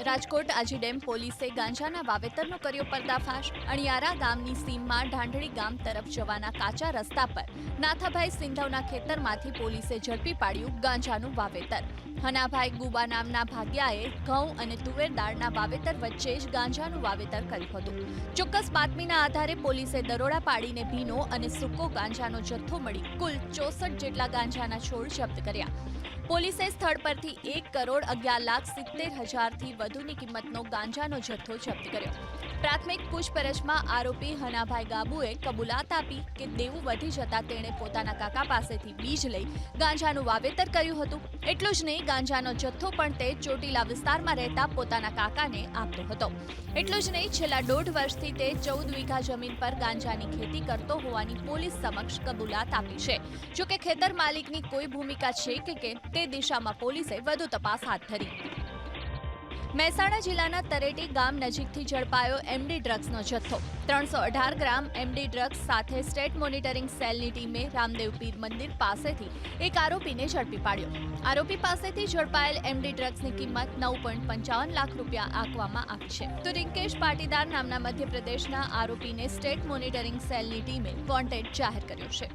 રાજકોટ આજીડેમ પોલીસે ગાંજાના વાવેતરનો કર્યો પર્દાફાશ। અણિયારા ગામની સીમમાં ઢાંઢળી ગામ તરફ જવાના કાચા રસ્તા પર નાથાભાઈ સિંધવના ખેતરમાંથી પોલીસે ઝડપી પાડ્યું ગાંજાનું વાવેતર। હનાભાઈ ગુબા નામના ભાગ્યાએ ઘઉં અને તુવેર દાળના વાવેતર વચ્ચે જ ગાંજાનું વાવેતર કર્યું હતું। ચોક્કસ બાતમીના આધારે પોલીસે દરોડા પાડીને ભીનો અને સૂકો ગાંજાનો જથ્થો મળી કુલ 64 જેટલા ગાંજાના છોડ જપ્ત કર્યા। પોલીસે સ્થળ પરથી 1,11,70,000થી વધુની કિંમતનો ગાંજાનો જથ્થો જપ્ત કર્યો। પ્રાથમિક પૂછપરછમાં આરોપી હનાભાઈ ગાબુએ કબૂલાત આપી કે દેવું વધી જતા તેણે પોતાના કાકા પાસેથી બીજ લઈ ગાંજાનું વાવેતર કર્યું હતું। એટલું જ નહીં, ગાંજાનો જથ્થો પણ તે ચોટીલા વિસ્તારમાં રહેતા પોતાના કાકાને આપતો હતો। એટલું જ નહીં, છેલ્લા 1.5 વર્ષથી તે 14 વીઘા જમીન પર ગાંજાની ખેતી કરતો હોવાની પોલીસ સમક્ષ કબૂલાત આપી છે। જોકે ખેતર માલિકની કોઈ ભૂમિકા છે કે કેમ તે દિશામાં પોલીસે વધુ તપાસ હાથ ધરી। મહેસાણા જિલ્લાના તરેટી ગામ નજીકથી ઝડપાયો એમડી ડ્રગ્સનો જથ્થો। 318 ગ્રામ એમડી ડ્રગ્સ સાથે સ્ટેટ મોનિટરિંગ સેલની ટીમે રામદેવ પીર મંદિર પાસેથી એક આરોપીને ઝડપી પાડ્યો। આરોપી પાસેથી ઝડપાયેલ એમડી ડ્રગ્સની કિંમત 9.55 લાખ રૂપિયા આંકવામાં આવી છે। તો રિંકેશ પાટીદાર નામના મધ્યપ્રદેશના આરોપીને સ્ટેટ મોનિટરિંગ સેલની ટીમે વોન્ટેડ જાહેર કર્યો છે।